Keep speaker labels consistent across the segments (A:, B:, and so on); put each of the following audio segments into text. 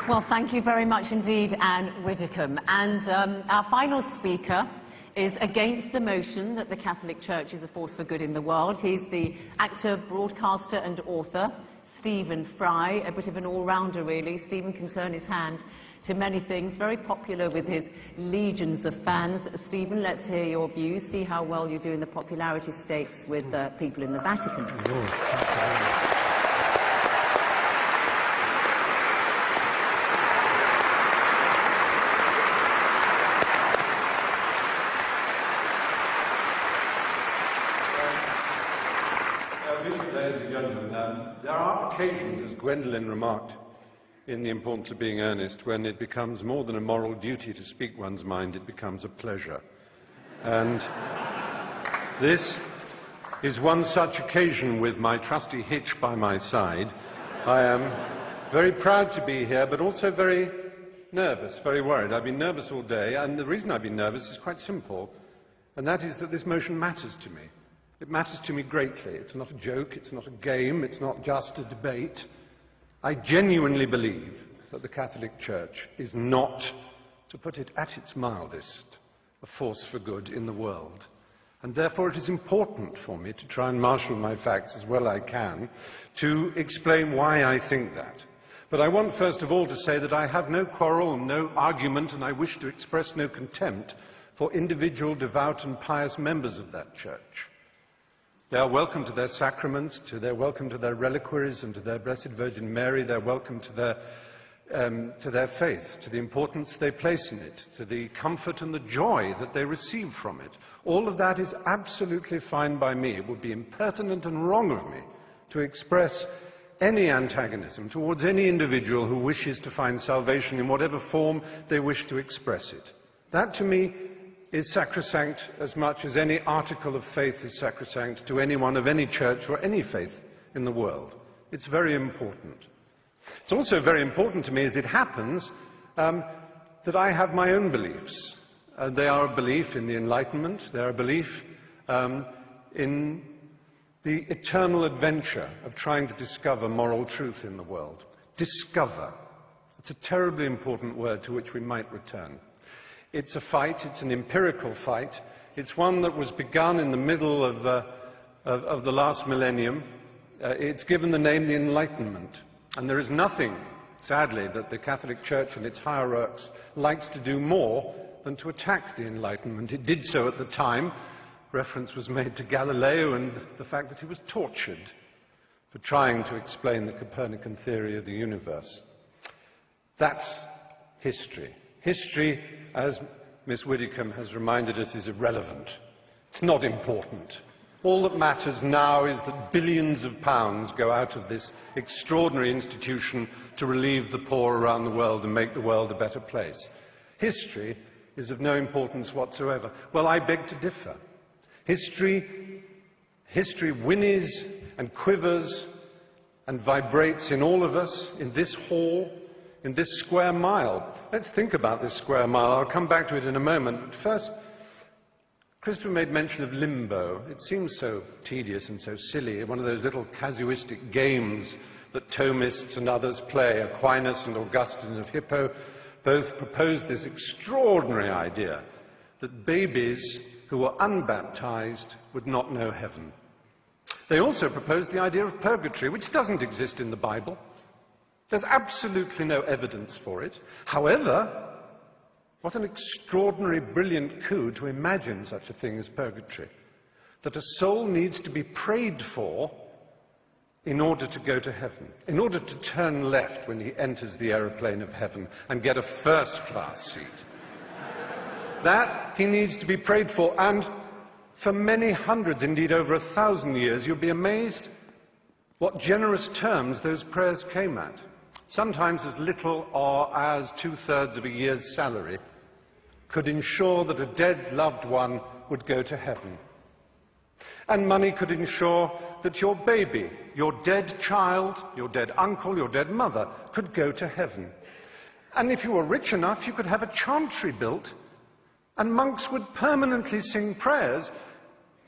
A: Well, thank you very much indeed, Anne Widdicombe. And our final speaker is against the motion that the Catholic Church is a force for good in the world. He's the actor, broadcaster and author, Stephen Fry, a bit of an all-rounder really. Stephen can turn his hand to many things, very popular with his legions of fans. Stephen, let's hear your views, see how well you do in the popularity stakes with people in the Vatican.
B: Ladies and gentlemen, there are occasions, as Gwendolen remarked, in The Importance of Being Earnest, when it becomes more than a moral duty to speak one's mind, it becomes a pleasure. And this is one such occasion with my trusty hitch by my side. I am very proud to be here, but also very nervous, very worried. I've been nervous all day, and the reason I've been nervous is quite simple, and that is that this motion matters to me. It matters to me greatly. It's not a joke, it's not a game, it's not just a debate. I genuinely believe that the Catholic Church is not, to put it at its mildest, a force for good in the world. And therefore it is important for me to try and marshal my facts as well I can to explain why I think that. But I want first of all to say that I have no quarrel, no argument, and I wish to express no contempt for individual devout and pious members of that church. They are welcome to their sacraments, they're welcome to their reliquaries and to their Blessed Virgin Mary. They're welcome to their faith, to the importance they place in it, to the comfort and the joy that they receive from it. All of that is absolutely fine by me. It would be impertinent and wrong of me to express any antagonism towards any individual who wishes to find salvation in whatever form they wish to express it. That, to me, is sacrosanct as much as any article of faith is sacrosanct to anyone of any church or any faith in the world. It's very important. It's also very important to me, as it happens, that I have my own beliefs. They are a belief in the Enlightenment. They are a belief in the eternal adventure of trying to discover moral truth in the world. Discover. It's a terribly important word to which we might return. It's a fight, it's an empirical fight. It's one that was begun in the middle of the last millennium. It's given the name the Enlightenment. And there is nothing, sadly, that the Catholic Church and its hierarchs likes to do more than to attack the Enlightenment. It did so at the time. Reference was made to Galileo and the fact that he was tortured for trying to explain the Copernican theory of the universe. That's history. History, as Miss Widdicombe has reminded us, is irrelevant. It's not important. All that matters now is that billions of pounds go out of this extraordinary institution to relieve the poor around the world and make the world a better place. History is of no importance whatsoever. Well, I beg to differ. History whinnies and quivers and vibrates in all of us, in this hall, in this square mile. Let's think about this square mile. I'll come back to it in a moment. But first, Christopher made mention of limbo. It seems so tedious and so silly, one of those little casuistic games that Thomists and others play. Aquinas and Augustine of Hippo both proposed this extraordinary idea that babies who were unbaptized would not know heaven. They also proposed the idea of purgatory, which doesn't exist in the Bible. There's absolutely no evidence for it. However, what an extraordinary, brilliant coup to imagine such a thing as purgatory. That a soul needs to be prayed for in order to go to heaven, in order to turn left when he enters the aeroplane of heaven and get a first-class seat. That he needs to be prayed for, and for many hundreds, indeed over 1,000 years, you'll be amazed what generous terms those prayers came at. Sometimes as little or as 2/3 of a year's salary could ensure that a dead loved one would go to heaven. And money could ensure that your baby, your dead child, your dead uncle, your dead mother could go to heaven. And if you were rich enough, you could have a chantry built, and monks would permanently sing prayers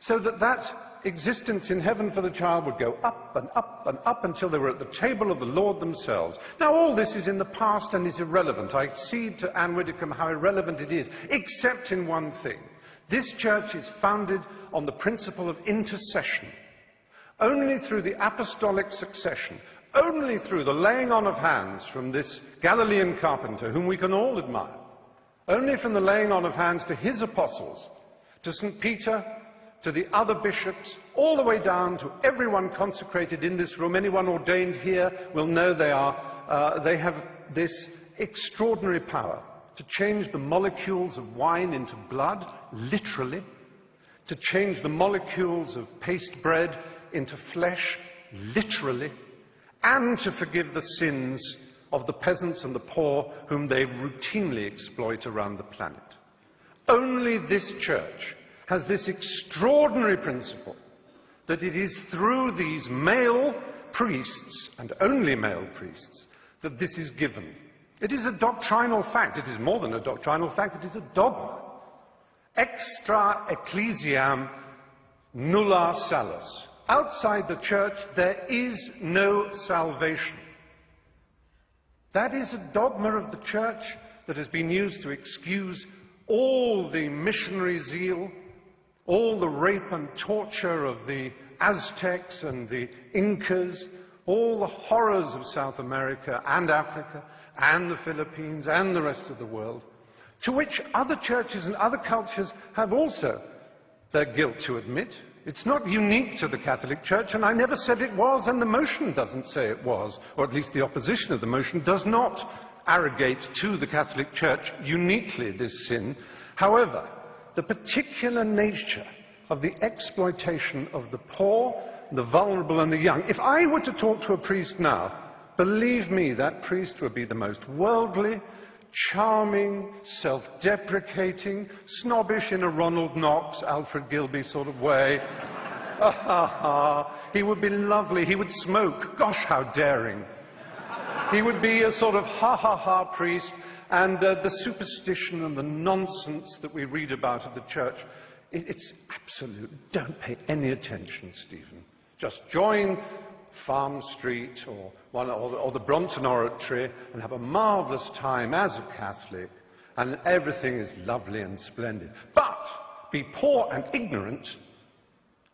B: so that that existence in heaven for the child would go up and up and up until they were at the table of the Lord themselves. Now, all this is in the past and is irrelevant. I cede to Anne Widdecombe how irrelevant it is, except in one thing. This church is founded on the principle of intercession. Only through the apostolic succession, only through the laying on of hands from this Galilean carpenter, whom we can all admire, only from the laying on of hands to his apostles, to St. Peter, to the other bishops, all the way down to everyone consecrated in this room. Anyone ordained here will know they have this extraordinary power to change the molecules of wine into blood, literally, to change the molecules of paste bread into flesh, literally, and to forgive the sins of the peasants and the poor whom they routinely exploit around the planet. Only this church has this extraordinary principle that it is through these male priests, and only male priests, that this is given. It is a doctrinal fact. It is more than a doctrinal fact. It is a dogma. Extra ecclesiam nulla salus. Outside the church, there is no salvation. That is a dogma of the church that has been used to excuse all the missionary zeal, all the rape and torture of the Aztecs and the Incas, all the horrors of South America and Africa and the Philippines and the rest of the world, to which other churches and other cultures have also their guilt to admit. It's not unique to the Catholic Church, and I never said it was, and the motion doesn't say it was, or at least the opposition of the motion does not arrogate to the Catholic Church uniquely this sin. However, the particular nature of the exploitation of the poor, the vulnerable and the young. If I were to talk to a priest now, believe me, that priest would be the most worldly, charming, self-deprecating, snobbish in a Ronald Knox, Alfred Gilby sort of way. He would be lovely. He would smoke. Gosh, how daring. He would be a sort of ha-ha-ha priest, and the superstition and the nonsense that we read about of the church, it's absolute. Don't pay any attention, Stephen. Just join Farm Street or the Brompton Oratory and have a marvellous time as a Catholic, and everything is lovely and splendid. But be poor and ignorant,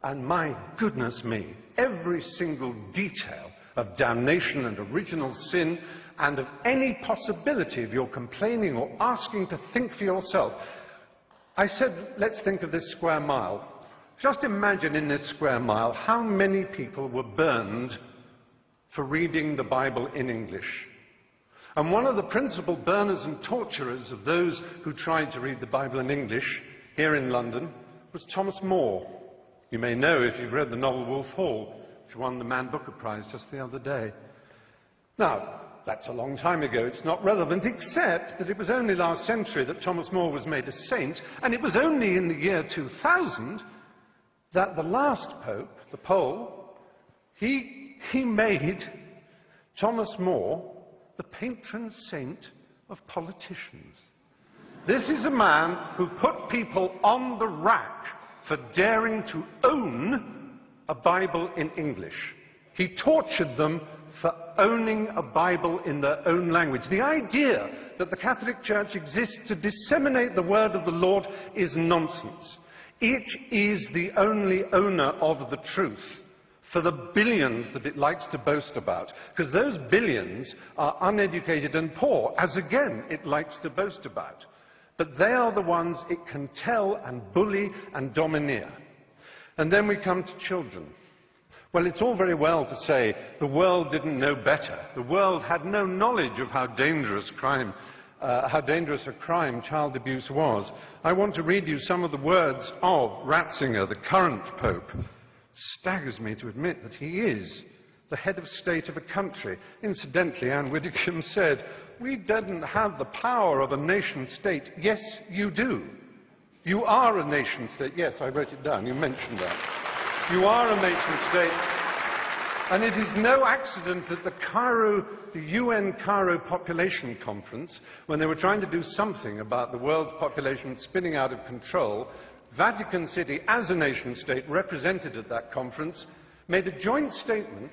B: and my goodness me, every single detail of damnation and original sin and of any possibility of your complaining or asking to think for yourself. I said, let's think of this square mile. Just imagine in this square mile how many people were burned for reading the Bible in English. And one of the principal burners and torturers of those who tried to read the Bible in English here in London was Thomas More. You may know if you've read the novel Wolf Hall, which won the Man Booker Prize just the other day. Now, that's a long time ago. It's not relevant, except that it was only last century that Thomas More was made a saint, and it was only in the year 2000 that the last Pope, the Pole, he made Thomas More the patron saint of politicians. This is a man who put people on the rack for daring to own a Bible in English. He tortured them for owning a Bible in their own language. The idea that the Catholic Church exists to disseminate the word of the Lord is nonsense. It is the only owner of the truth for the billions that it likes to boast about, because those billions are uneducated and poor, as again it likes to boast about. But they are the ones it can tell and bully and domineer. And then we come to children. Well, it's all very well to say the world didn't know better. The world had no knowledge of how dangerous a crime child abuse was. I want to read you some of the words of Ratzinger, the current Pope. Staggers me to admit that he is the head of state of a country. Incidentally, Anne Widdecombe said, "We didn't have the power of a nation-state." Yes, you do. You are a nation-state. Yes, I wrote it down. You mentioned that. You are a nation-state. And it is no accident that the UN Cairo Population Conference, when they were trying to do something about the world's population spinning out of control, Vatican City, as a nation-state represented at that conference, made a joint statement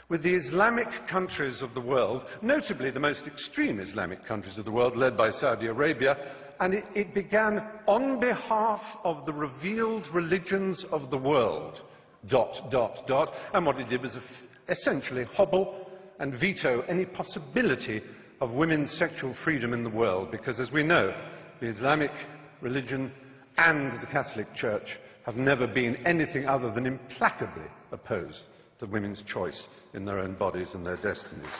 B: with the Islamic countries of the world, notably the most extreme Islamic countries of the world, led by Saudi Arabia, and it began, "On behalf of the revealed religions of the world, ... And what it did was essentially hobble and veto any possibility of women's sexual freedom in the world, because, as we know, the Islamic religion and the Catholic Church have never been anything other than implacably opposed to women's choice in their own bodies and their destinies.